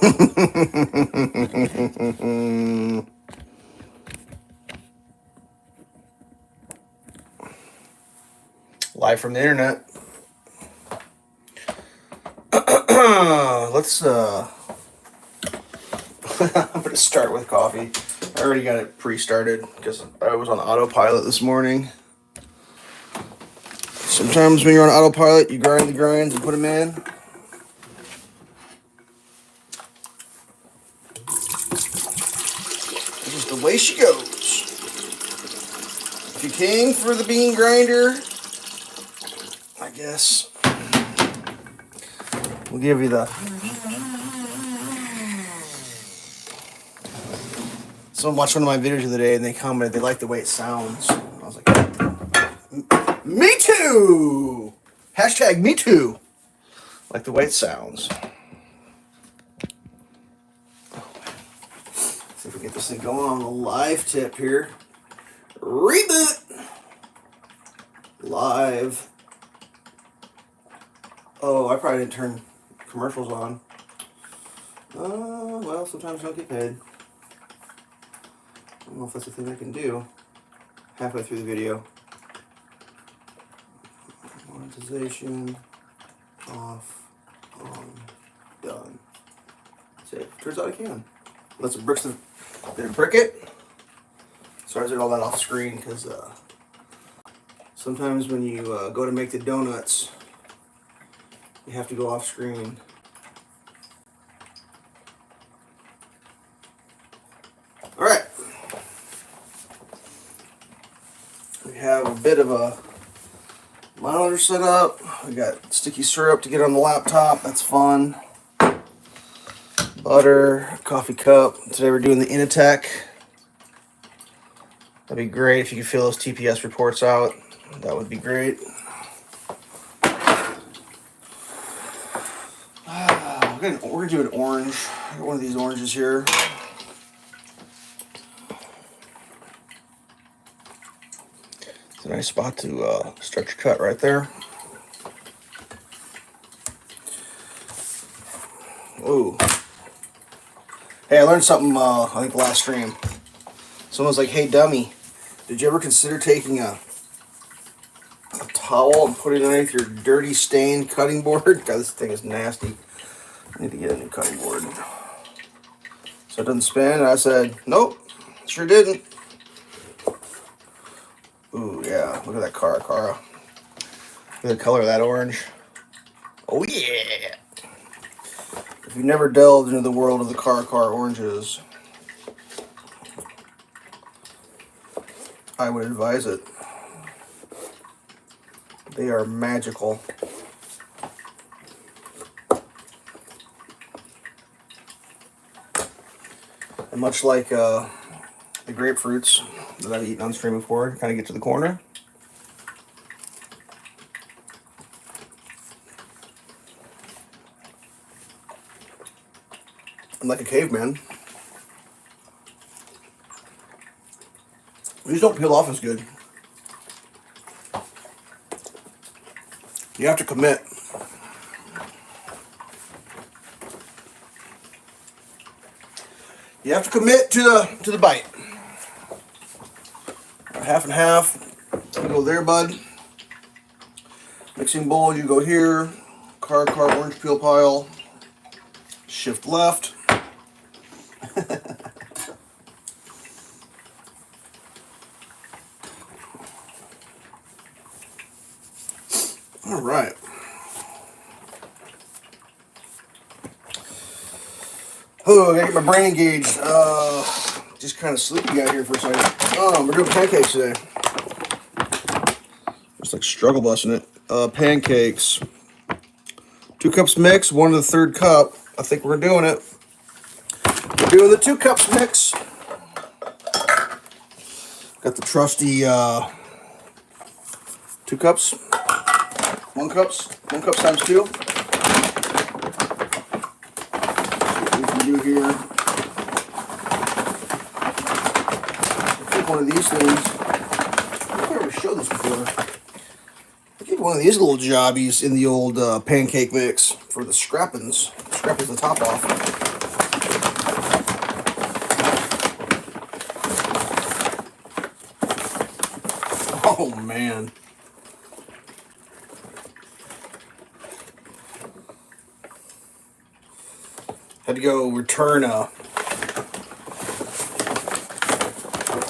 Live from the internet. Let's I'm gonna start with coffee. I already got it pre-started because I was on autopilot this morning. Sometimes when you're on autopilot, you grind the grinds and put them in. This is the way she goes. If you came for the bean grinder, I guess we'll give you the... Someone watched one of my videos the other day and they commented they like the way it sounds. I was like, me too! Hashtag me too! Like the way it sounds. See if we get this thing going on the live tip here. Reboot! Live. Oh, I probably didn't turn commercials on. Well, sometimes I don't get paid. I don't know if that's a thing I can do halfway through the video. Monetization, off, on, done. See, turns out I can. Unless it bricks the... Did it brick it? Sorry I did all that off screen because sometimes when you go to make the donuts, you have to go off screen. Alright. We have a bit of a monitor set up. We got sticky syrup to get on the laptop. That's fun. Butter, coffee cup. Today we're doing the Initech. That'd be great if you could fill those TPS reports out. That would be great. We're gonna do an orange. I got one of these oranges here. It's a nice spot to start your cut right there. Ooh. Hey, I learned something, I think last stream. Someone's like, hey dummy, did you ever consider taking a towel and putting it underneath your dirty stained cutting board? God, this thing is nasty. I need to get a new cutting board. So it doesn't spin, and I said, nope, sure didn't. Ooh, yeah, look at that Cara. Look at the color of that orange. Oh yeah! If you've never delved into the world of the Cara oranges, I would advise it. They are magical. And much like the grapefruits that I've eaten on stream before, kind of get to the corner. I'm like a caveman. These don't peel off as good. You have to commit. You have to commit to the bite. Half and half. You go there, bud. Mixing bowl, you go here. Car orange peel pile. Shift left. All right. Oh, I gotta get my brain engaged. Just kind of sleepy out here for a second. Oh, we're doing pancakes today. Just like struggle busting it. Pancakes. 2 cups mix, 1 to the 3rd cup. I think we're doing it. We're doing the 2 cups mix. Got the trusty 2 cups. 1 cup times 2. What we can do here. Take one of these things. I don't know if I ever showed this before. I get one of these little jobbies in the old pancake mix for the scrappings. Scrappings the top off. Oh man. Had to go return a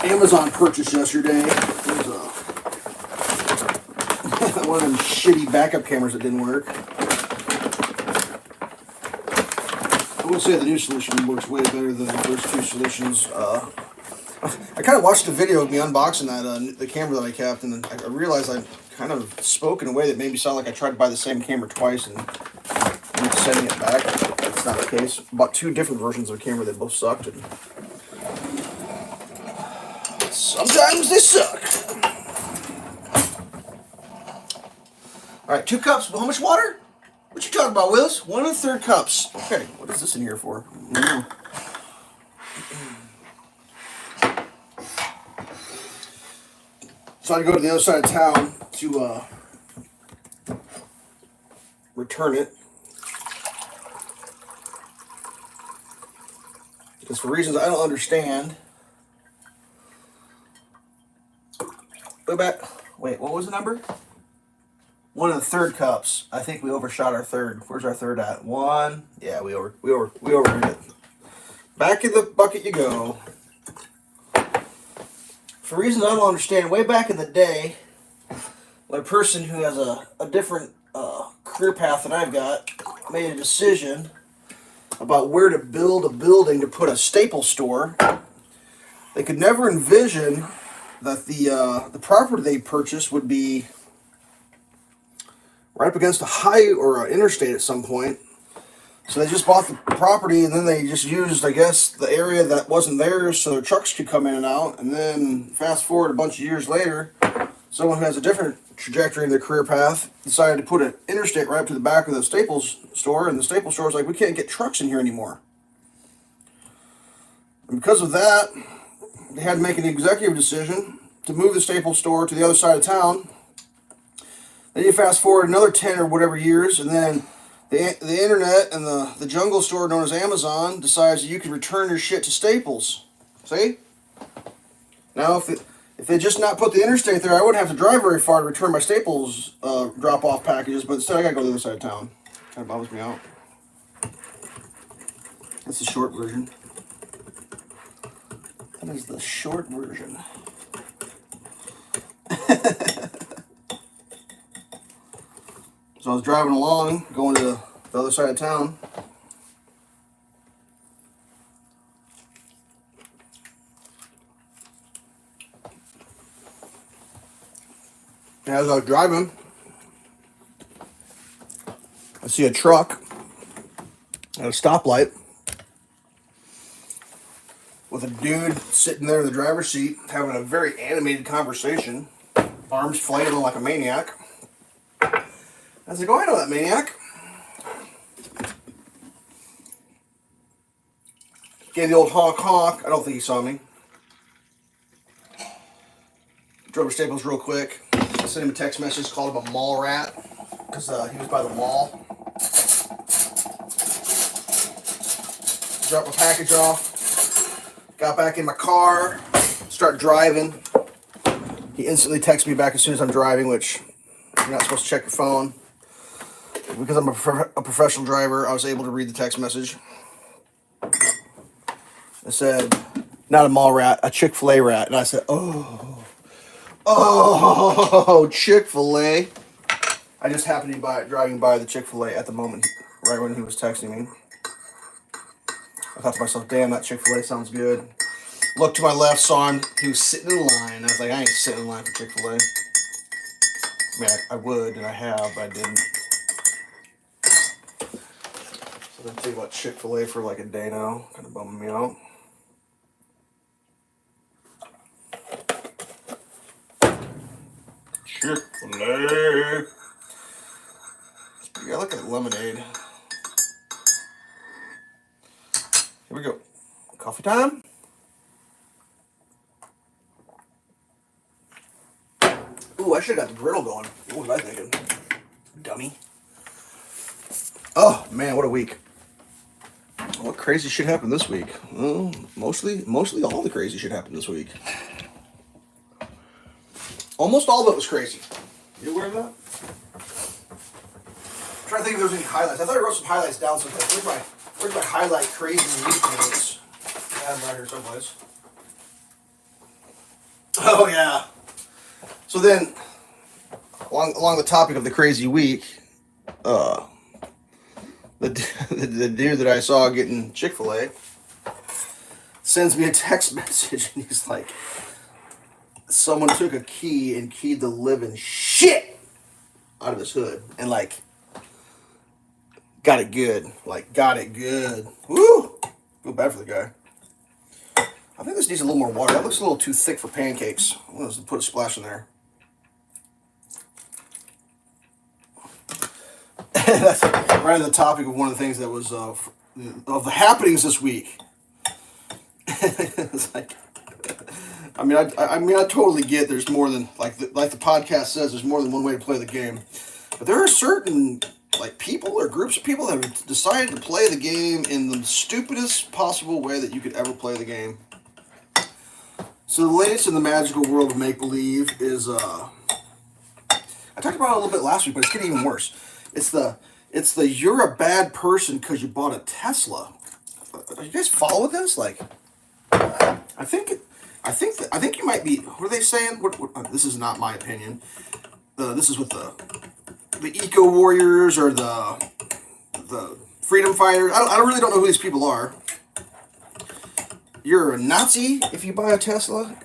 Amazon purchase yesterday. It was one of them shitty backup cameras that didn't work. I will say the new solution works way better than the first two solutions. I kind of watched a video of me unboxing that the camera that I kept, and I realized I kind of spoke in a way that made me sound like I tried to buy the same camera twice and ended up sending it back. That's not the case. Bought two different versions of a camera that both sucked, and sometimes they suck. All right, 2 cups. How much water? What you talking about, Willis? 1 1/3 cups. Okay, what is this in here for? So I go to the other side of town to return it. Because for reasons I don't understand. Go back. Wait, what was the number? 1 1/3 cups. I think we overshot our third. Where's our third at? 1. Yeah, we overdid it. Back in the bucket you go. For reasons I don't understand, way back in the day, when a person who has a different career path than I've got made a decision about where to build a building to put a staple store, they could never envision that the property they purchased would be right up against a highway or an interstate at some point. So they just bought the property, and then they just used, I guess, the area that wasn't theirs so their trucks could come in and out. And then fast forward a bunch of years later, someone who has a different trajectory in their career path decided to put an interstate right up to the back of the Staples store, and the Staples store was like, we can't get trucks in here anymore. And because of that, they had to make an executive decision to move the Staples store to the other side of town. Then you fast forward another 10 or whatever years, and then the internet and the jungle store known as Amazon decides that you can return your shit to Staples. See? Now, if they just not put the interstate there, I wouldn't have to drive very far to return my Staples drop-off packages, but instead I gotta go to the other side of town. Kind of bothers me out. That's the short version. That is the short version. So I was driving along, going to the other side of town. And as I was driving, I see a truck at a stoplight with a dude sitting there in the driver's seat having a very animated conversation, arms flailing like a maniac. I was like, oh, I know that maniac. Gave the old honk honk. I don't think he saw me. Drove to Staples real quick. I sent him a text message, called him a mall rat, because he was by the mall. Dropped my package off. Got back in my car. Start driving. He instantly texts me back as soon as I'm driving, which you're not supposed to check your phone. Because I'm a professional driver, I was able to read the text message. It said, not a mall rat, a Chick-fil-A rat. And I said, oh, Chick-fil-A. I just happened to be driving by the Chick-fil-A at the moment, right when he was texting me. I thought to myself, damn, that Chick-fil-A sounds good. Looked to my left, saw him, he was sitting in line. I was like, I ain't sitting in line for Chick-fil-A. I mean, I would, and I have, but I didn't. I've been thinking about Chick-fil-A for like a day now. Kind of bumming me out. Chick-fil-A. Yeah, look at that lemonade. Here we go. Coffee time. Ooh, I should have got the griddle going. What was I thinking? Dummy. Oh, man, what a week. What crazy shit happened this week? Well, mostly all the crazy shit happened this week. Almost all of it was crazy. You aware of that? I'm trying to think if there was any highlights. I thought I wrote some highlights down someplace. Where's my highlight crazy week notes? I have them right here someplace. Oh yeah. So then, along the topic of the crazy week, the dude that I saw getting Chick-fil-A sends me a text message, and he's like, someone took a key and keyed the living shit out of his hood, and like got it good. Woo! Feel bad for the guy. I think this needs a little more water. That looks a little too thick for pancakes. I'm going to put a splash in there. That's right on the topic of one of the things that was of the happenings this week. It's like, I mean, I totally get there's more than like the podcast says. There's more than one way to play the game, but there are certain like people or groups of people that have decided to play the game in the stupidest possible way that you could ever play the game. So the latest in the magical world of make-believe is, I talked about it a little bit last week, but it's getting even worse. It's the you're a bad person because you bought a Tesla. Are you guys following this? Like, I think you might be. What are they saying? This is not my opinion. This is with the eco warriors or the freedom fighters. I really don't know who these people are. You're a Nazi if you buy a Tesla.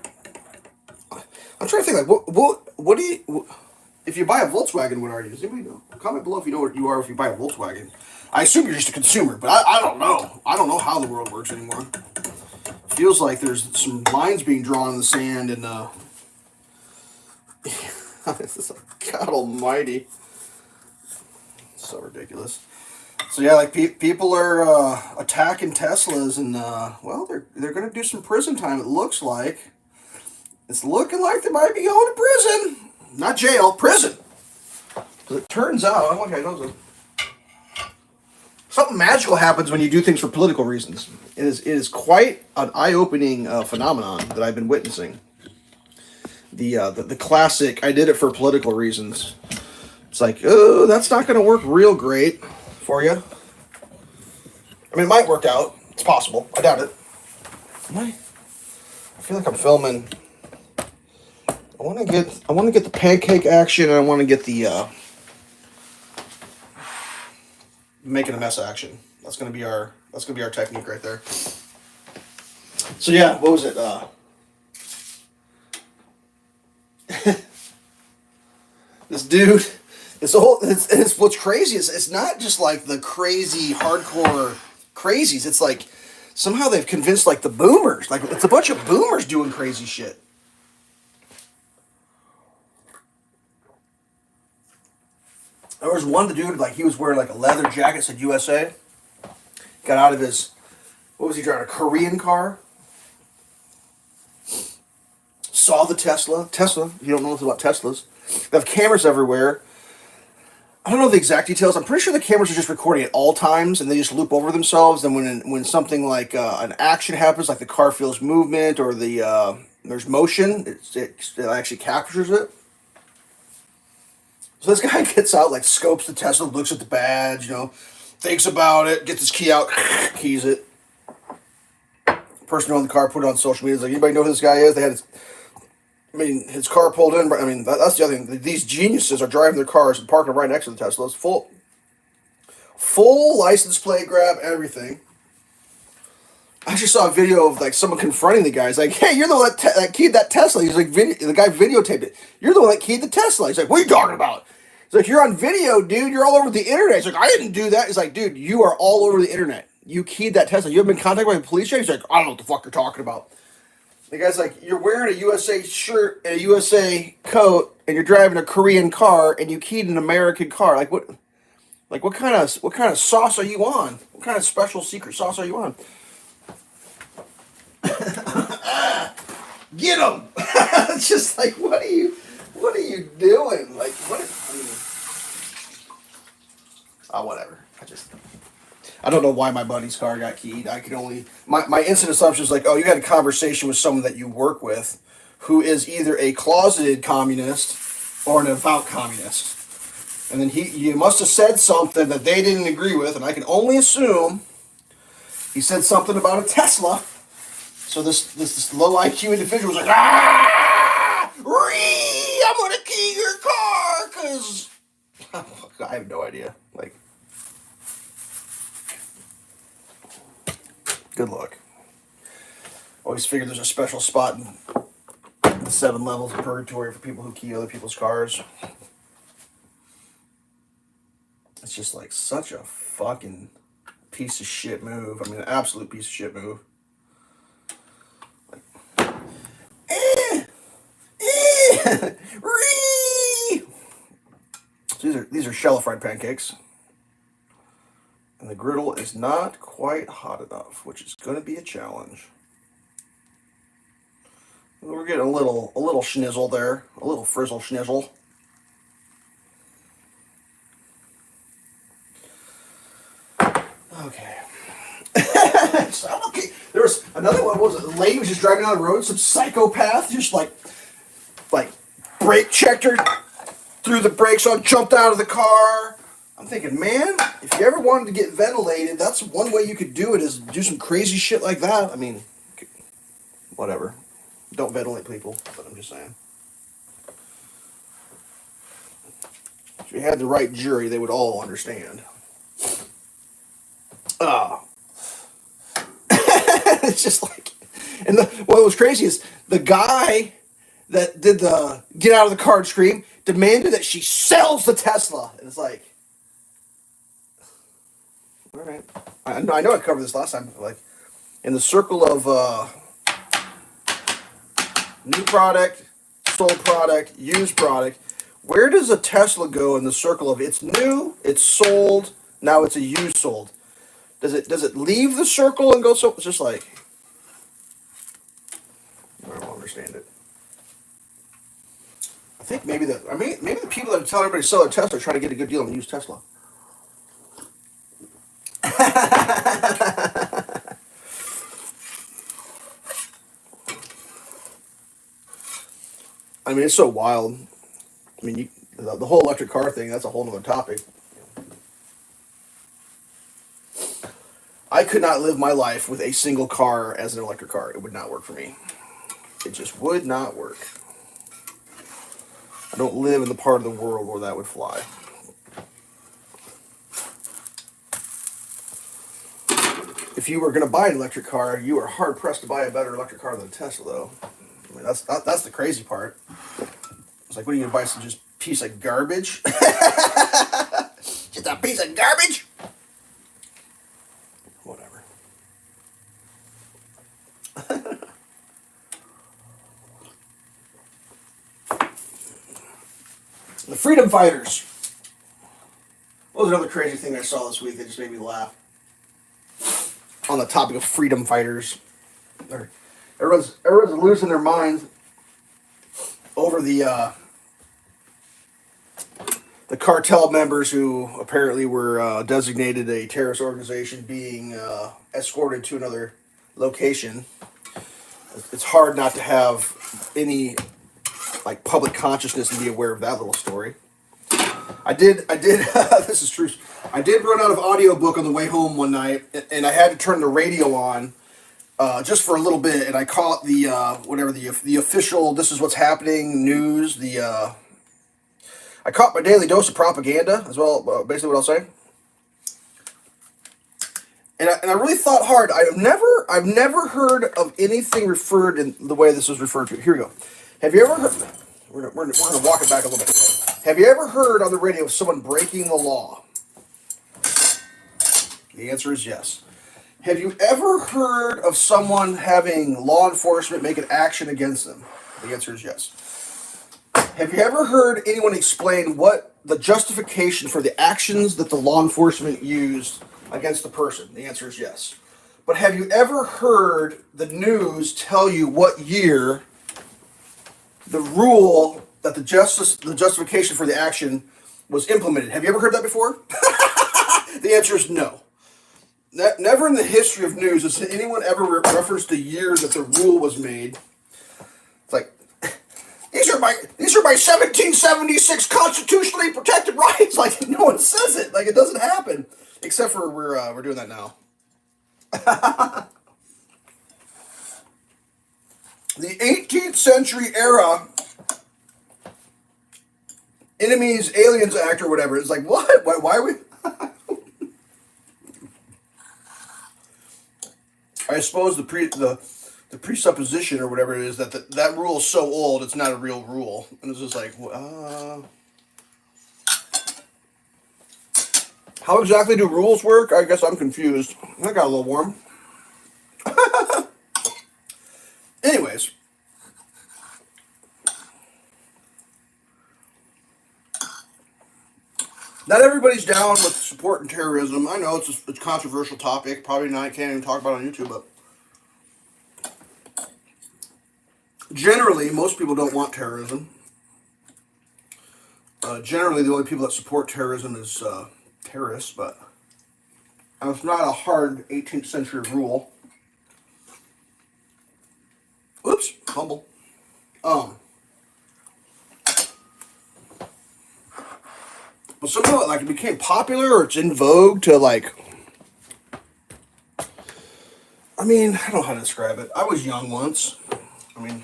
I'm trying to think, like, what do you, if you buy a Volkswagen, what are you? Does anybody know? Comment below if you know what you are if you buy a Volkswagen. I assume you're just a consumer, but I don't know. I don't know how the world works anymore. Feels like there's some lines being drawn in the sand, and God almighty. So ridiculous. So yeah, like people are attacking Teslas, and well, they're going to do some prison time. It looks like it's looking like they might be going to prison, not jail, prison. Because it turns out, okay, something magical happens when you do things for political reasons. It is quite an eye-opening phenomenon that I've been witnessing. The classic, I did it for political reasons. It's like, oh, that's not going to work real great for you. I mean, it might work out. It's possible. I doubt it. I feel like I'm filming. I want to get the pancake action, and I want to get the making a mess action. That's gonna be our technique right there. So yeah, what was it? This dude. It's what's crazy is it's not just like the crazy hardcore crazies. It's like somehow they've convinced like the boomers. Like it's a bunch of boomers doing crazy shit. There was one dude, like he was wearing like a leather jacket, said USA. Got out of his, what was he driving, a Korean car? Saw the Tesla. You don't know anything about Teslas. They have cameras everywhere. I don't know the exact details. I'm pretty sure the cameras are just recording at all times, and they just loop over themselves. And when something like an action happens, like the car feels movement or there's motion, it actually captures it. So this guy gets out, like scopes the Tesla, looks at the badge, thinks about it, gets his key out, keys it. Person who owned the car put it on social media. Is like, anybody know who this guy is? They had his car pulled in. I mean, that's the other thing. These geniuses are driving their cars and parking right next to the Teslas. Full license plate grab, everything. I just saw a video of like someone confronting the guy. He's like, "Hey, you're the one that keyed that Tesla." He's like, the guy videotaped it. "You're the one that keyed the Tesla." He's like, "What are you talking about?" He's like, "You're on video, dude. You're all over the internet." He's like, "I didn't do that." He's like, "Dude, you are all over the internet. You keyed that Tesla. You haven't been contacted by the police yet?" He's like, "I don't know what the fuck you're talking about." The guy's like, "You're wearing a USA shirt and a USA coat, and you're driving a Korean car, and you keyed an American car. Like what? Like what kind of sauce are you on? What kind of special secret sauce are you on?" Get him! It's just like, what are you doing? Like, what? Whatever. I don't know why my buddy's car got keyed. I could only my instant assumption is like, oh, you had a conversation with someone that you work with, who is either a closeted communist or an avowed communist. And then you must have said something that they didn't agree with, and I can only assume he said something about a Tesla. So this low IQ individual was like, ah, I'm gonna key your car, cause I have no idea. Like, good luck. Always figured there's a special spot in the 7 levels of purgatory for people who key other people's cars. It's just like such a fucking piece of shit move. I mean, an absolute piece of shit move. Like, So these are shallow fried pancakes. And the griddle is not quite hot enough, which is going to be a challenge. We're getting a little schnizzle there, a little frizzle schnizzle. Okay. So, okay. There was another one. What was it? The lady was just driving down the road. Some psychopath just like brake checked her, threw the brakes on, jumped out of the car. I'm thinking, man, if you ever wanted to get ventilated, that's one way you could do it, is do some crazy shit like that. I mean, whatever. Don't ventilate people, but I'm just saying. If you had the right jury, they would all understand. It's just like, and what was crazy is the guy that did the get out of the car and scream demanded that she sells the Tesla. And it's like, all right, I know I covered this last time. Like, in the circle of new product, sold product, used product, where does a Tesla go in the circle of it's new, it's sold, now it's a used sold? Does it leave the circle and go so? It's just like, I don't understand it. I think maybe the people that tell everybody to sell their Tesla are trying to get a good deal on a used Tesla. I mean, it's so wild. I mean, the whole electric car thing, that's a whole other topic. I could not live my life with a single car as an electric car. It would not work for me. It just would not work. I don't live in the part of the world where that would fly. If you were going to buy an electric car, you are hard pressed to buy a better electric car than a Tesla, though. I mean, that's the crazy part. It's like, what are you going to buy? Some just piece of garbage? Just a piece of garbage? Whatever. The Freedom Fighters. What was another crazy thing I saw this week that just made me laugh? On the topic of freedom fighters, everyone's losing their minds over the cartel members who apparently were designated a terrorist organization being escorted to another location. It's hard not to have any like public consciousness and be aware of that little story. I did. This is true. I did run out of audiobook on the way home one night, and I had to turn the radio on just for a little bit, and I caught the official "This is what's happening" news. I caught my daily dose of propaganda as well. Basically, what I'll say. And I really thought hard. I've never heard of anything referred in the way this was referred to. Here we go. Have you ever heard? We're gonna walk it back a little bit. Have you ever heard on the radio of someone breaking the law? The answer is yes. Have you ever heard of someone having law enforcement make an action against them? The answer is yes. Have you ever heard anyone explain what the justification for the actions that the law enforcement used against the person? The answer is yes. But have you ever heard the news tell you what year the rule that the justification for the action was implemented? Have you ever heard that before? The answer is no. Never in the history of news has anyone ever referenced the year that the rule was made. It's like, are my 1776 constitutionally protected rights. Like, no one says it. Like, it doesn't happen. Except for we're doing that now. The 18th century era Enemies, Aliens Act or whatever. It's like, what? Why are we... I suppose the presupposition or whatever it is that rule is so old it's not a real rule, and it's just like, how exactly do rules work? I guess I'm confused. That got a little warm. Anyways, not everybody's down with supporting terrorism. I know it's a controversial topic. Probably not. Can't even talk about it on YouTube, but generally, most people don't want terrorism. Generally, the only people that support terrorism is terrorists, but it's not a hard 18th century rule. Oops, fumble. But somehow it became popular, or it's in vogue to I don't know how to describe it. I was young once. I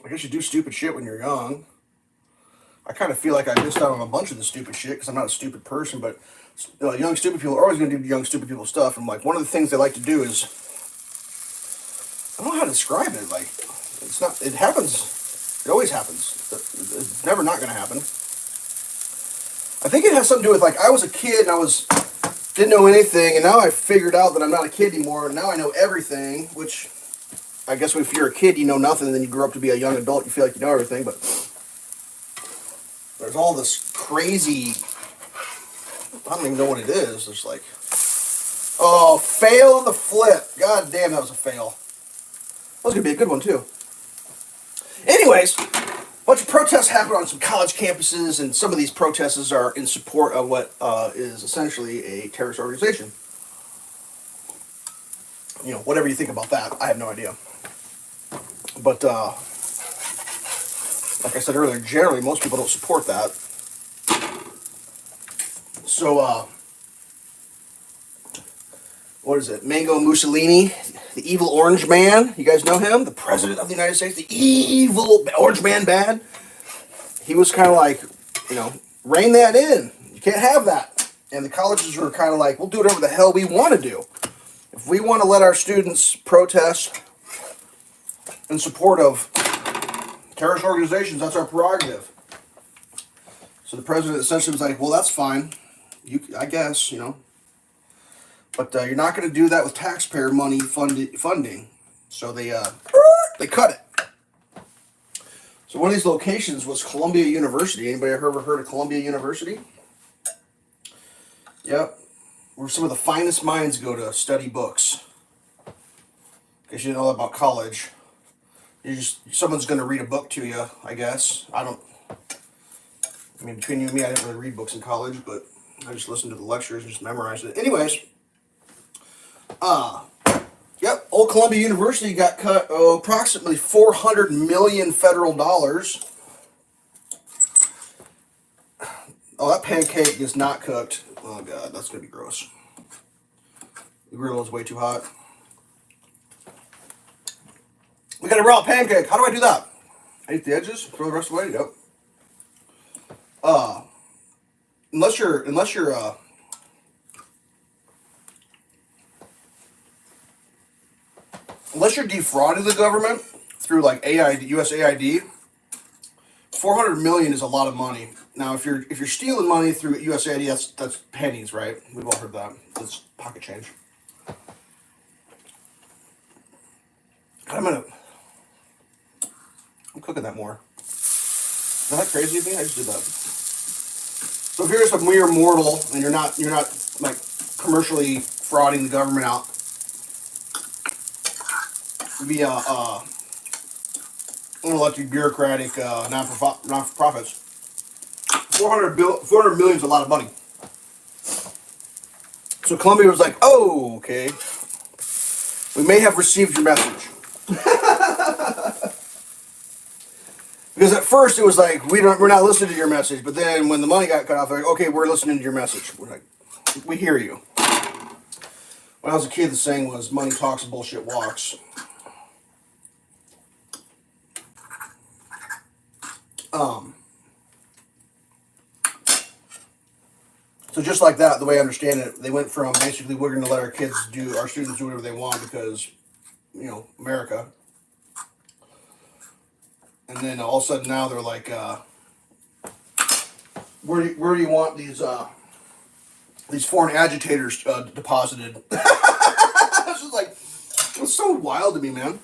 guess you do stupid shit when you're young. I kind of feel like I missed out on a bunch of the stupid shit because I'm not a stupid person, but young stupid people are always going to do young stupid people stuff. And one of the things they like to do is, I don't know how to describe it. It happens. It always happens. It's never not going to happen. I think it has something to do with I was a kid and didn't know anything, and now I figured out that I'm not a kid anymore, and now I know everything, which I guess if you're a kid you know nothing, and then you grow up to be a young adult, you feel like you know everything, but there's all this crazy, I don't even know what it is. There's oh, fail on the flip. God damn, that was a fail. That was going to be a good one too. Anyways, a bunch of protests happen on some college campuses, and some of these protests are in support of what is essentially a terrorist organization. Whatever you think about that, I have no idea. But, like I said earlier, generally most people don't support that. So, what is it? Mango Mussolini, the evil orange man. You guys know him? The president of the United States, the evil orange man bad. He was kind of rein that in. You can't have that. And the colleges were kind of we'll do whatever the hell we want to do. If we want to let our students protest in support of terrorist organizations, that's our prerogative. So the president essentially was well, that's fine. I guess, But you're not going to do that with taxpayer money funding. So they cut it. So one of these locations was Columbia University. Anybody ever heard of Columbia University? Yep. Where some of the finest minds go to study books. Because you know about college. Someone's going to read a book to you, I guess. Between you and me, I didn't really read books in college, but I just listened to the lectures and just memorized it. Anyways, yep, old Columbia University got cut approximately $400 million federal dollars. Oh, that pancake is not cooked. Oh god, that's gonna be gross. The grill is way too hot. We got a raw pancake. How do I do that? I eat the edges, throw the rest away. Yep. Unless you're defrauding the government through AID, USAID, $400 million is a lot of money. Now, if you're stealing money through USAID, that's pennies, right? We've all heard that. That's pocket change. I'm cooking that more. Is that crazy of me? I just did that. So if you're just a mere mortal and you're not commercially frauding the government out via unelected bureaucratic non-for-profits, $400 million is a lot of money. So Columbia was oh, okay, we may have received your message. Because at first it was like, we're not listening to your message. But then when the money got cut off, they're like, okay, we're listening to your message. We're like, we hear you. When I was a kid, the saying was, money talks and bullshit walks. So just like that, the way I understand it, they went from basically we're going to let our students do whatever they want because, you know, America. And then all of a sudden now they're like, where do you want these foreign agitators deposited? It's just like, it's so wild to me, man.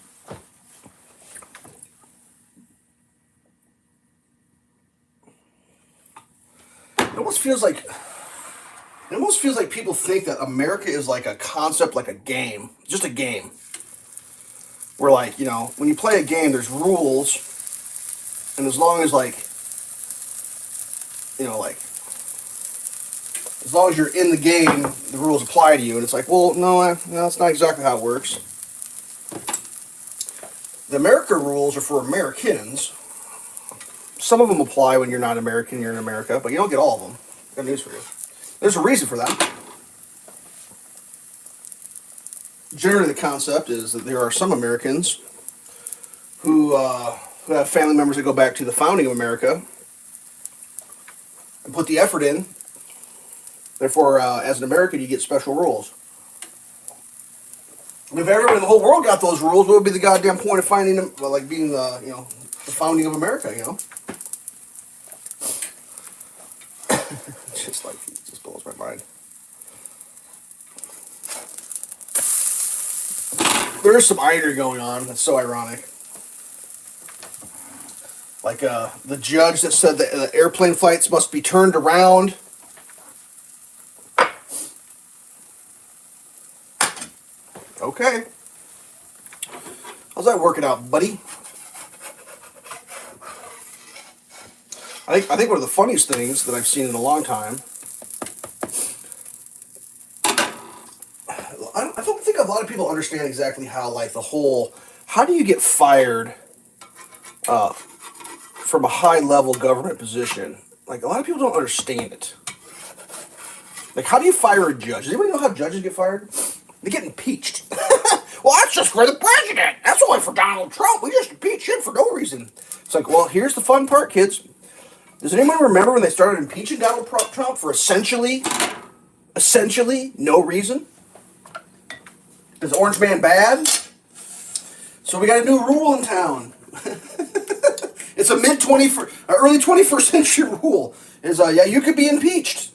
It almost feels like people think that America is like a concept, like a game, just a game. Where, like, you know, when you play a game, there's rules, and as long as, like, you know, like, as long as you're in the game, the rules apply to you. And it's like, well, no, that's not exactly how it works. The America rules are for Americans. Some of them apply when you're not American, you're in America, but you don't get all of them. Got news for you. There's a reason for that. Generally, the concept is that there are some Americans who have family members that go back to the founding of America and put the effort in. Therefore, as an American, you get special rules. And if everyone in the whole world got those rules, what would be the goddamn point of finding them? Well, like being the, you know, the founding of America, you know? Just like, it just blows my mind. There's some irony going on. That's so ironic. Like the judge that said that the airplane flights must be turned around. Okay. How's that working out, buddy? I think one of the funniest things that I've seen in a long time. I don't think a lot of people understand exactly how, like, the whole, how do you get fired from a high-level government position? Like, a lot of people don't understand it. Like, how do you fire a judge? Does anybody know how judges get fired? They get impeached. Well, that's just for the president. That's only for Donald Trump. We just impeach him for no reason. It's like, well, here's the fun part, kids. Does anyone remember when they started impeaching Donald Trump for essentially no reason? Is Orange Man bad? So we got a new rule in town. It's a early 21st century rule. Is yeah, you could be impeached.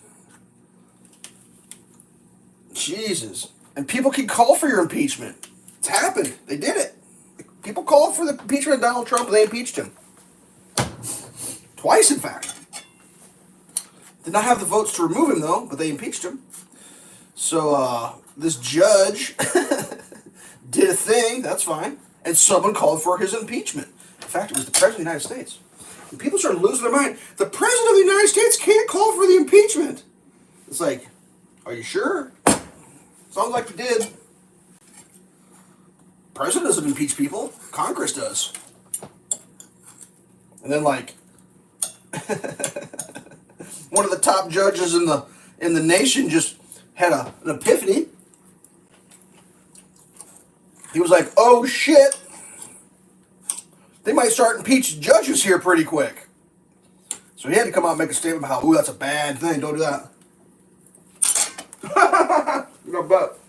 Jesus. And people can call for your impeachment. It's happened. They did it. People called for the impeachment of Donald Trump and they impeached him. Twice, in fact. Did not have the votes to remove him, though, but they impeached him. So, this judge did a thing, that's fine, and someone called for his impeachment. In fact, it was the President of the United States. And people started losing their mind. The President of the United States can't call for the impeachment. It's like, are you sure? Sounds like you did. President doesn't impeach people. Congress does. And then, like, one of the top judges in the nation just had an epiphany. He was like, oh shit, they might start impeaching judges here pretty quick. So he had to come out and make a statement about how, ooh, that's a bad thing, don't do that. No, but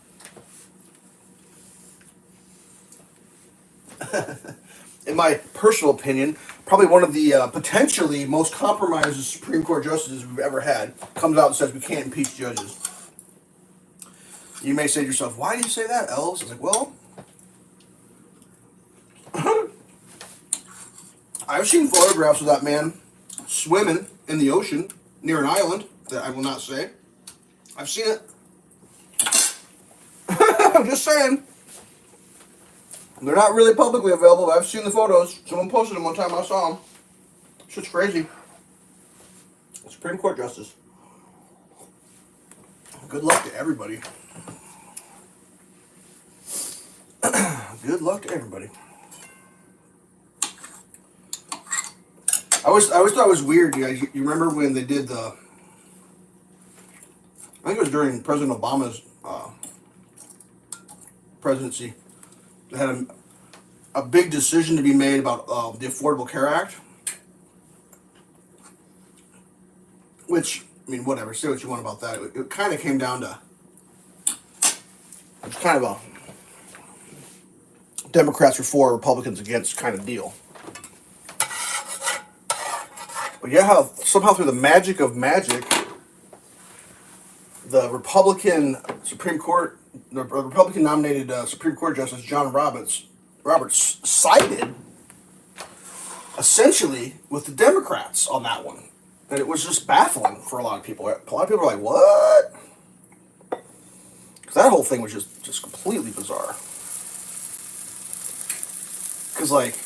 in my personal opinion, probably one of the potentially most compromised Supreme Court justices we've ever had comes out and says we can't impeach judges. You may say to yourself, why do you say that, Elves? I was like, well, I've seen photographs of that man swimming in the ocean near an island that I will not say. I've seen it. I'm just saying. They're not really publicly available, but I've seen the photos. Someone posted them one time, I saw them. Shit's crazy. Supreme Court Justice. Good luck to everybody. Good luck to everybody. I always thought it was weird. You remember when they did the? I think it was during President Obama's presidency. They had a big decision to be made about the Affordable Care Act, which, I mean, whatever. Say what you want about that. It kind of came down to it's kind of a Democrats were for, Republicans against kind of deal. But yeah, how somehow through the magic of magic, the Republican Supreme Court, the Republican nominated Supreme Court Justice John Roberts sided essentially with the Democrats on that one, and it was just baffling for a lot of people. A lot of people were like, "What?" Because that whole thing was just completely bizarre. Because like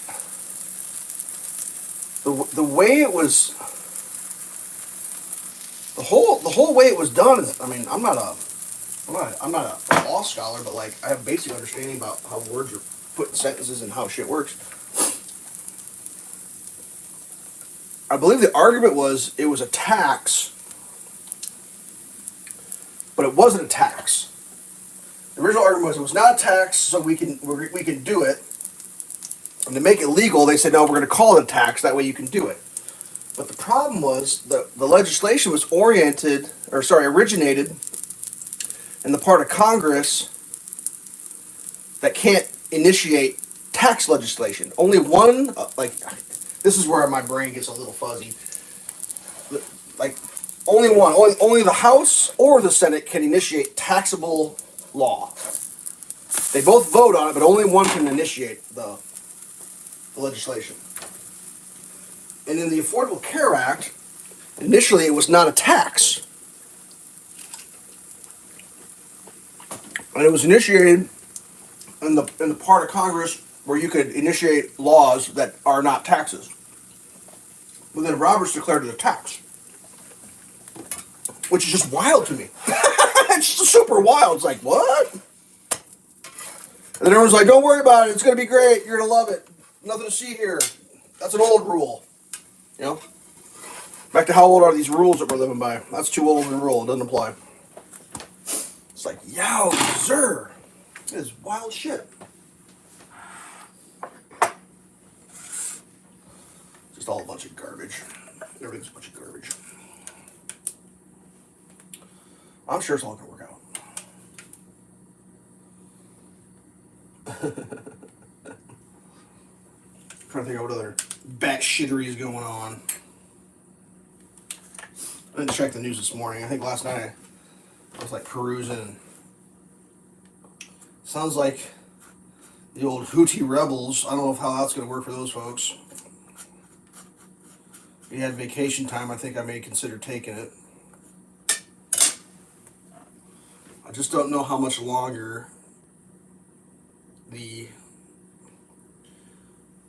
the way it was, the whole way it was done is, I mean, I'm not a law scholar, but like I have basic understanding about how words are put in sentences and how shit works. I believe the argument was it was a tax, but it wasn't a tax. The original argument was it was not a tax, so we can do it. And to make it legal, they said, no, we're going to call it a tax. That way you can do it. But the problem was the legislation was originated in the part of Congress that can't initiate tax legislation. Only one, this is where my brain gets a little fuzzy. Like, only the House or the Senate can initiate taxable law. They both vote on it, but only one can initiate the legislation. And in the Affordable Care Act, initially it was not a tax. And it was initiated in the part of Congress where you could initiate laws that are not taxes. But then Roberts declared it a tax. Which is just wild to me. It's just super wild. It's like, what? And then everyone's like, don't worry about it. It's going to be great. You're going to love it. Nothing to see here. That's an old rule. You know? Back to how old are these rules that we're living by? That's too old of a rule. It doesn't apply. It's like, yowzer. It is wild shit. Just all a bunch of garbage. Everything's a bunch of garbage. I'm sure it's all going to work out. Trying to think of what other batshittery is going on. I didn't check the news this morning. I think last night I was like perusing. Sounds like the old Houthi rebels. I don't know how that's going to work for those folks. If we had vacation time, I think I may consider taking it. I just don't know how much longer the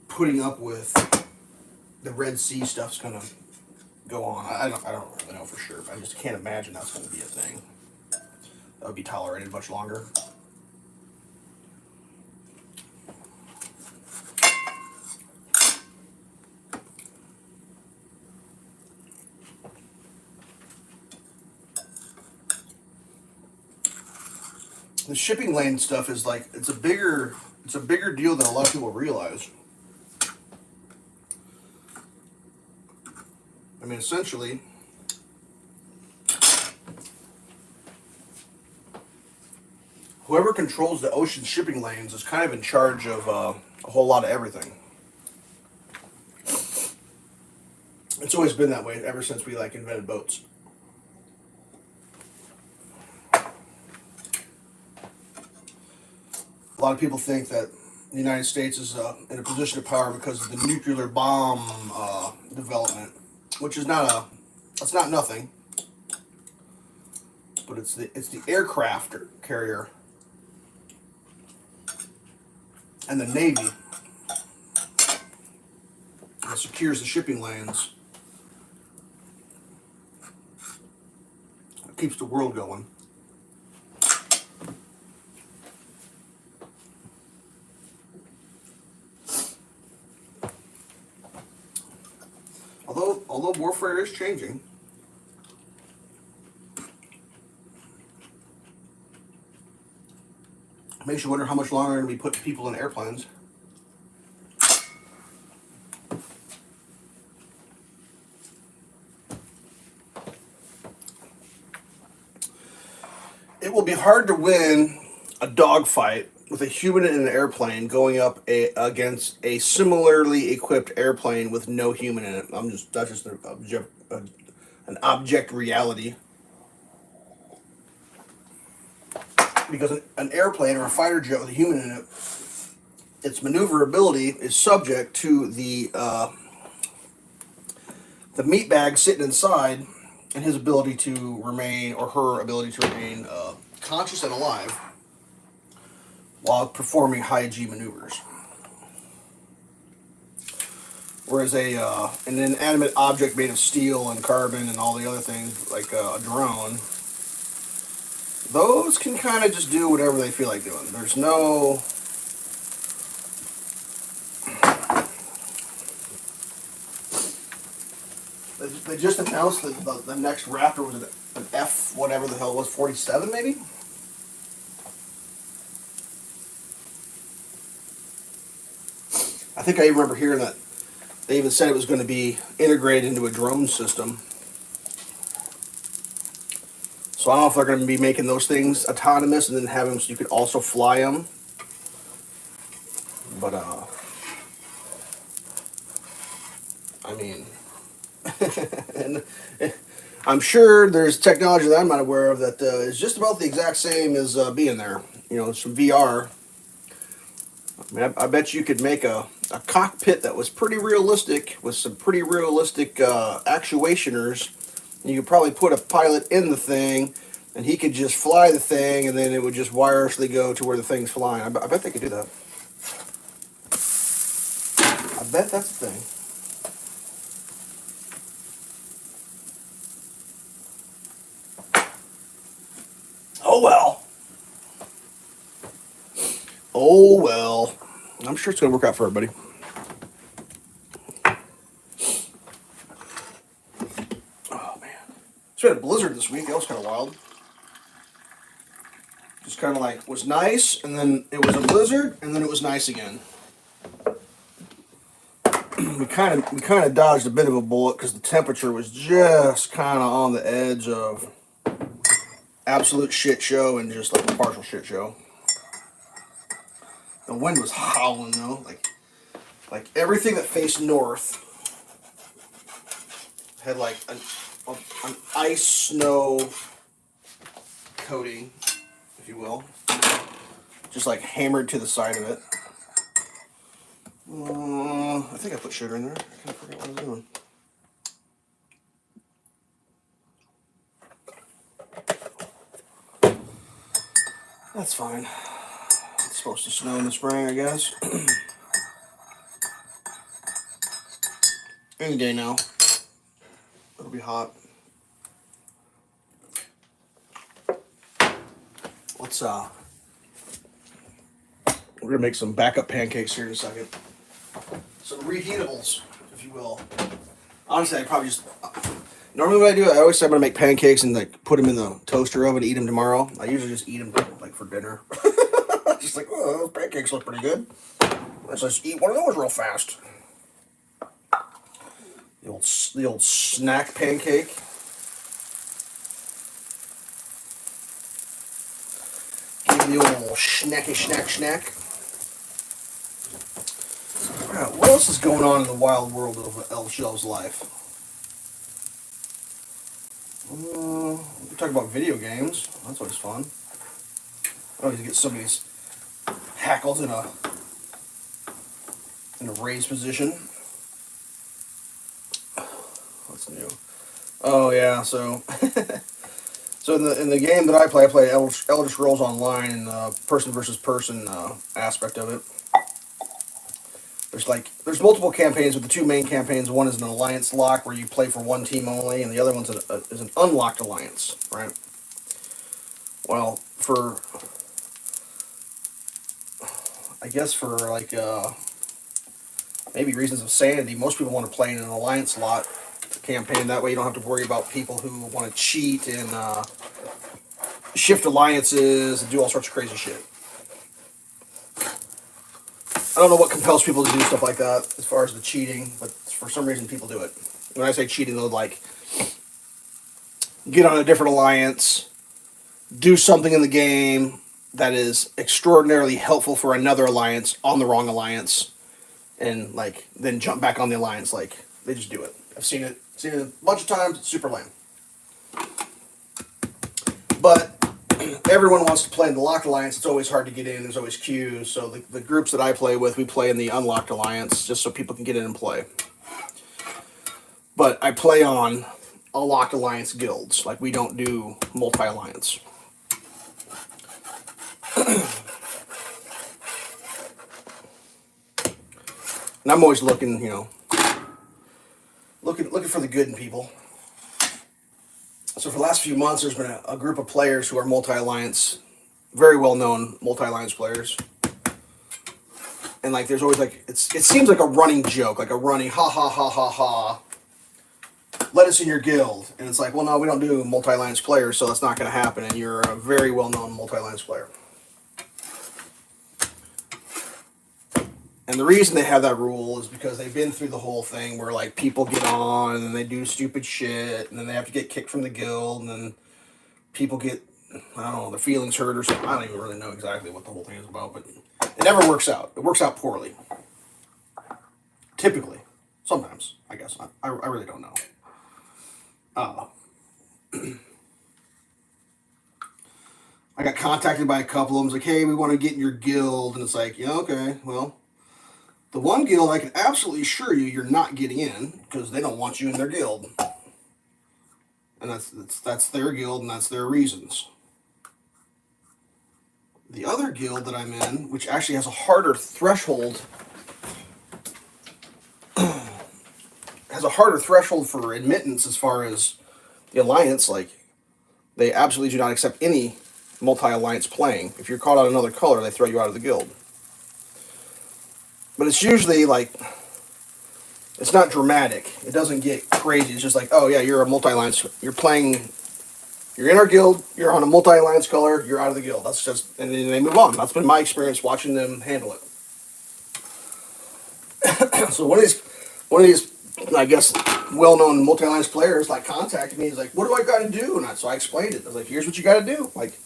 putting up with the Red Sea stuff's gonna go on. I don't really know for sure, but I just can't imagine that's gonna be a thing that would be tolerated much longer. The shipping lane stuff is like it's a bigger deal than a lot of people realize. I mean, essentially, whoever controls the ocean shipping lanes is kind of in charge of a whole lot of everything. It's always been that way ever since we invented boats. A lot of people think that the United States is in a position of power because of the nuclear bomb development, which is that's not nothing, but it's the aircraft carrier and the Navy that secures the shipping lanes. It keeps the world going. although warfare is changing. Makes you wonder how much longer they're going to be putting people in airplanes. It will be hard to win a dogfight with a human in an airplane going up against a similarly equipped airplane with no human in it. That's just an object reality. Because an airplane or a fighter jet with a human in it, its maneuverability is subject to the meatbag sitting inside and his ability to remain, or her ability to remain conscious and alive while performing high G maneuvers. Whereas an inanimate object made of steel and carbon and all the other things, like a drone, those can kind of just do whatever they feel like doing. There's no... They just announced that the next Raptor was an F, whatever the hell it was, 47 maybe? I think I remember hearing that they even said it was going to be integrated into a drone system. So I don't know if they're going to be making those things autonomous and then have them so you could also fly them. But, I mean, and I'm sure there's technology that I'm not aware of that is just about the exact same as being there. You know, some VR. I mean, I bet you could make a cockpit that was pretty realistic with some pretty realistic actuationers. You could probably put a pilot in the thing, and he could just fly the thing, and then it would just wirelessly go to where the thing's flying. I bet they could do that. I bet that's the thing. Oh well. Oh well. I'm sure it's going to work out for everybody. Oh man. So we had a blizzard this week. That was kind of wild. Just kind of like was nice, and then it was a blizzard, and then it was nice again. we kind of dodged a bit of a bullet because the temperature was just kind of on the edge of absolute shit show and just like a partial shit show. The wind was howling though, like everything that faced north had like an ice snow coating, if you will, just like hammered to the side of it. I think I put sugar in there. I kind of forgot what I was doing. That's fine. It's supposed to snow in the spring, I guess. Any day now. It'll be hot. Let's we're gonna make some backup pancakes here in a second. Some reheatables, if you will. Honestly, I probably just normally what I do, I always say I'm gonna make pancakes and like put them in the toaster oven, eat them tomorrow. I usually just eat them like for dinner. Just like, oh, those pancakes look pretty good. Let's just eat one of those real fast. The old snack pancake. Give me the old snack. Alright, what else is going on in the wild world of Elveshelves life? We talk about video games. That's always fun. I always get somebody's hackles in a raised position. What's new? Oh yeah, so so in the game that I play Elder Scrolls Online in the person versus person aspect of it. There's multiple campaigns, but the two main campaigns, one is an alliance lock where you play for one team only, and the other one's is an unlocked alliance, right? Well, I guess for maybe reasons of sanity, most people want to play in an alliance campaign. That way you don't have to worry about people who want to cheat and shift alliances and do all sorts of crazy shit. I don't know what compels people to do stuff like that as far as the cheating, but for some reason people do it. When I say cheating, they'll like get on a different alliance, do something in the game that is extraordinarily helpful for another alliance on the wrong alliance, and like then jump back on the alliance. Like they just do it. I've seen it a bunch of times. It's super lame. But everyone wants to play in the locked alliance. It's always hard to get in. There's always queues. So the groups that I play with, we play in the unlocked alliance just so people can get in and play. But I play on a locked alliance guilds. Like we don't do multi-alliance. And I'm always looking, you know, looking for the good in people. So for the last few months, there's been a group of players who are multi-alliance, very well-known multi-alliance players. And like, there's always like, it seems like a running joke, like a running ha ha ha ha ha. Let us in your guild. And it's like, well, no, we don't do multi-alliance players, so that's not going to happen. And you're a very well-known multi-alliance player. And the reason they have that rule is because they've been through the whole thing where like people get on and then they do stupid shit and then they have to get kicked from the guild and then people get, I don't know, their feelings hurt or something. I don't even really know exactly what the whole thing is about, but it never works out. It works out poorly. Typically. Sometimes, I guess. I really don't know. I got contacted by a couple of them. It's like, hey, we want to get in your guild. And it's like, yeah, okay, well, the one guild I can absolutely assure you you're not getting in because they don't want you in their guild. And that's their guild and that's their reasons. The other guild that I'm in, which actually has a harder threshold, for admittance as far as the alliance, like they absolutely do not accept any multi-alliance playing. If you're caught on another color, they throw you out of the guild. But it's usually like, it's not dramatic. It doesn't get crazy. It's just like, oh yeah, you're a multi-alliance. You're in our guild, you're on a multi-alliance color, you're out of the guild. That's just, and then they move on. That's been my experience watching them handle it. So one of these, I guess, well-known multi-alliance players like contacted me. He's like, what do I got to do? And so I explained it. I was like, here's what you got to do. Like,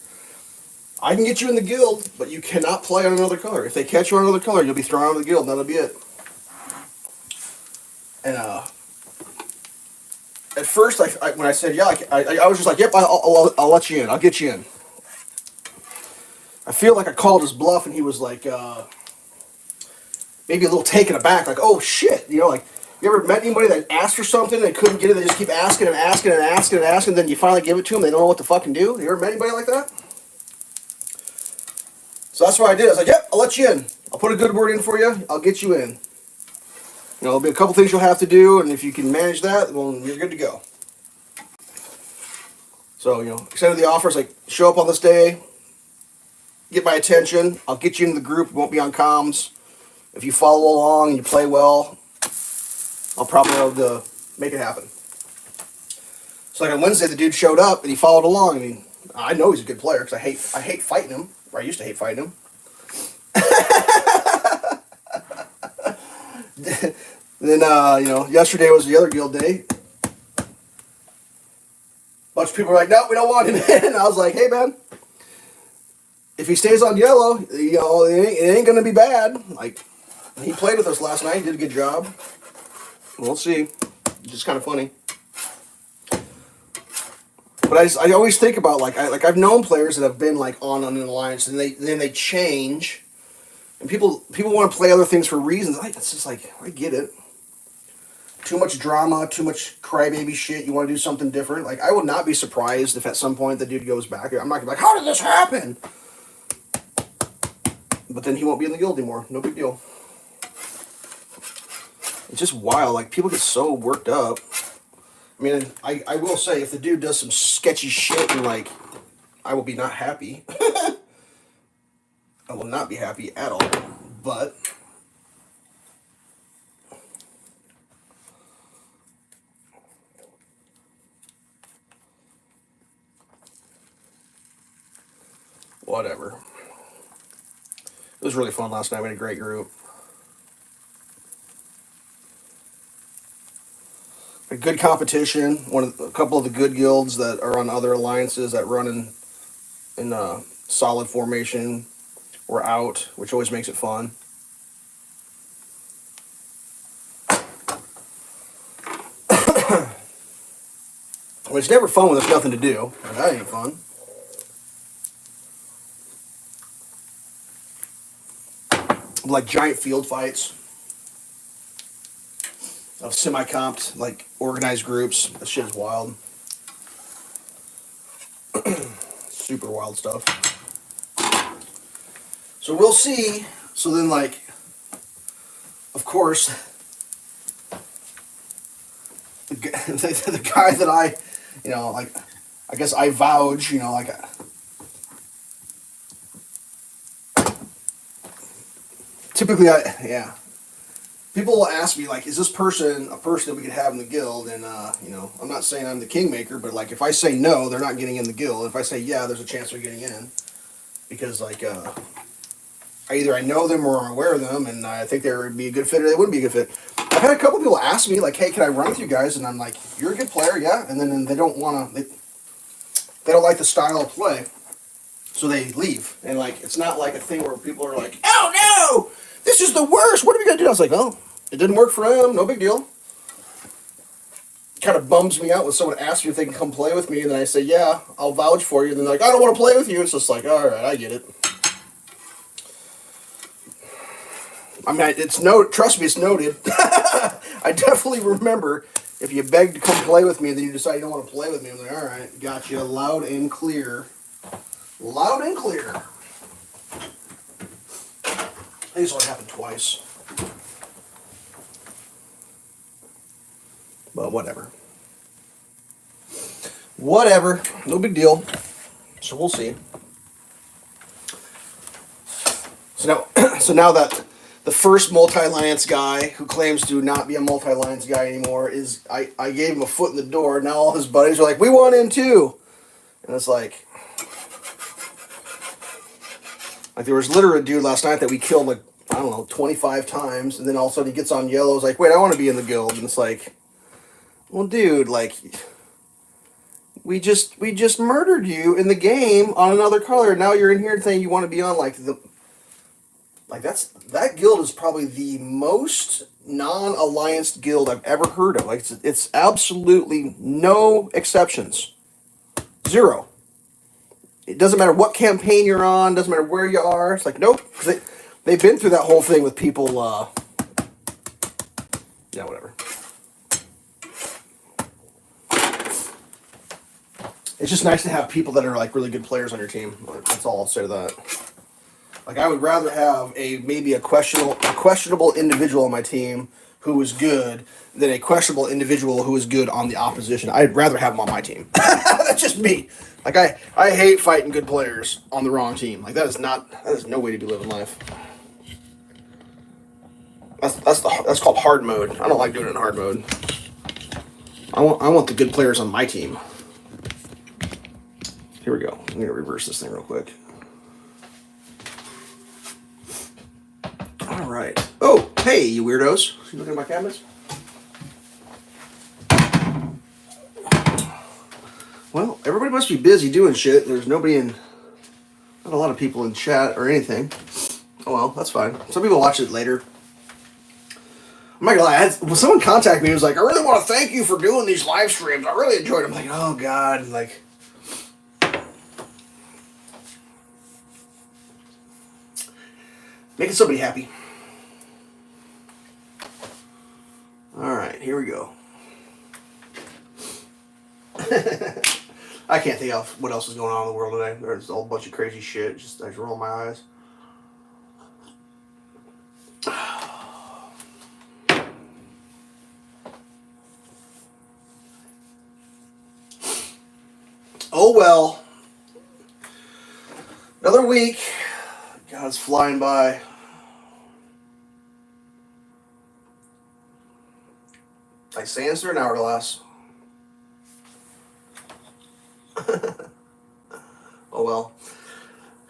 I can get you in the guild, but you cannot play on another color. If they catch you on another color, you'll be thrown out of the guild, and that'll be it. And at first, when I said yeah, I was just like, yep, I'll let you in. I'll get you in. I feel like I called his bluff, and he was like, maybe a little taken aback, like, oh shit, you know, like, you ever met anybody that asked for something and they couldn't get it? They just keep asking and asking and asking and asking, and then you finally give it to them. They don't know what to fucking do. You ever met anybody like that? So that's what I did. I was like, yep, I'll let you in. I'll put a good word in for you. I'll get you in. You know, there'll be a couple things you'll have to do, and if you can manage that, well, you're good to go. So, you know, extended the offers, like, show up on this day, get my attention, I'll get you into the group, it won't be on comms. If you follow along and you play well, I'll probably be able to make it happen. So like on Wednesday, the dude showed up and he followed along. I mean, I know he's a good player because I hate fighting him. Or I used to hate fighting him. Then you know, yesterday was the other guild day. Bunch of people were like, no, we don't want him in. And I was like, hey man, if he stays on yellow, you know, it ain't gonna be bad. Like, he played with us last night. He did a good job. We'll see. It's just kind of funny. But I always think about I've known players that have been like on an alliance and then they change, and people want to play other things for reasons. It's just like, I get it. Too much drama, too much crybaby shit. You want to do something different. Like, I would not be surprised if at some point the dude goes back. I'm not gonna be like, how did this happen? But then he won't be in the guild anymore. No big deal. It's just wild. Like, people get so worked up. I mean, I will say, if the dude does some sketchy shit, and like, I will be not happy. I will not be happy at all. But whatever. It was really fun last night. We had a great group. A good competition. A couple of the good guilds that are on other alliances that run in a solid formation were out, which always makes it fun. Well, it's never fun when there's nothing to do. That ain't fun. Like giant field fights of semi-comped, like organized groups. That shit is wild. Super wild stuff. So we'll see. So then, like, of course, the guy that I, like, I guess I vouch, like, typically, people will ask me, like, is this person a person that we could have in the guild? And, I'm not saying I'm the kingmaker, but, like, if I say no, they're not getting in the guild. If I say yeah, there's a chance they're getting in. Because, like, either I know them or I'm aware of them, and I think they would be a good fit or they wouldn't be a good fit. I've had a couple people ask me, like, hey, can I run with you guys? And I'm like, you're a good player, yeah. And then they don't want to, they don't like the style of play. So they leave. And, like, it's not like a thing where people are like, oh, no, this is the worst. What are we going to do? I was like, oh, it didn't work for them. No big deal. Kind of bums me out when someone asks me if they can come play with me. And then I say, yeah, I'll vouch for you. And then they're like, I don't want to play with you. It's just like, all right, I get it. I mean, trust me, it's noted. I definitely remember if you beg to come play with me and then you decide you don't want to play with me, I'm like, all right, got you, loud and clear. Loud and clear. I think it's only happened twice. But whatever. Whatever. No big deal. So we'll see. So now that the first multi-alliance guy who claims to not be a multi-alliance guy anymore is, I gave him a foot in the door. Now all his buddies are like, we want in too. And it's like there was literally a dude last night that we killed, like, I don't know, 25 times. And then all of a sudden he gets on yellow. He's like, wait, I want to be in the guild. And it's like, well, dude, like, we just murdered you in the game on another color. Now you're in here saying you want to be on, like, that guild is probably the most non-allianced guild I've ever heard of. Like, it's absolutely no exceptions. Zero. It doesn't matter what campaign you're on, doesn't matter where you are. It's like, nope. They've been through that whole thing with people, yeah, whatever. It's just nice to have people that are, like, really good players on your team. That's all I'll say to that. Like, I would rather have maybe a questionable individual on my team who is good than a questionable individual who is good on the opposition. I'd rather have them on my team. That's just me. Like, I hate fighting good players on the wrong team. Like, that is no way to be living life. That's called hard mode. I don't like doing it in hard mode. I want the good players on my team. Here we go. I'm gonna reverse this thing real quick. All right. Oh, hey, you weirdos! You looking at my cabinets? Well, everybody must be busy doing shit. There's not a lot of people in chat or anything. Oh well, that's fine. Some people watch it later. I'm not gonna lie. When someone contacted me, it was like, I really want to thank you for doing these live streams. I really enjoyed them. I'm like, oh god, like. Making somebody happy. Alright, here we go. I can't think of what else is going on in the world today. There's a whole bunch of crazy shit. I just roll my eyes. Oh well. Another week. God, it's flying by. Like sands through an hourglass. Oh well.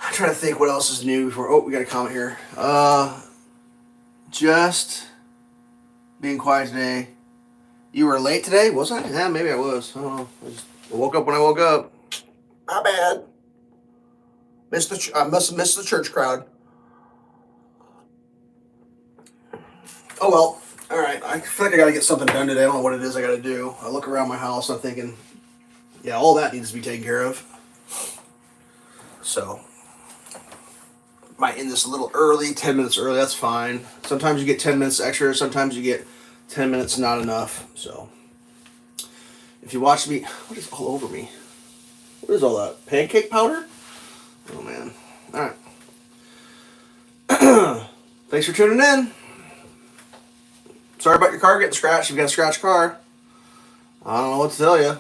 I'm trying to think what else is new before. Oh, we got a comment here. Just being quiet today. You were late today? Was I? Yeah, maybe I was. I don't know. I woke up when I woke up. My bad. I must have missed the church crowd. Oh well. All right. I feel like I got to get something done today. I don't know what it is I got to do. I look around my house and I'm thinking, yeah, all that needs to be taken care of. So, might end this a little early, 10 minutes early. That's fine. Sometimes you get 10 minutes extra. Sometimes you get 10 minutes not enough. So, if you watch me, what is all over me? What is all that? Pancake powder? Oh man. All right. Thanks for tuning in. Sorry about your car getting scratched. If you got a scratched car, I don't know what to tell you.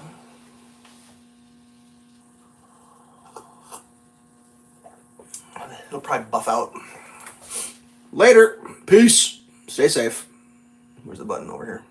It'll probably buff out. Later. Peace. Stay safe. Where's the button over here?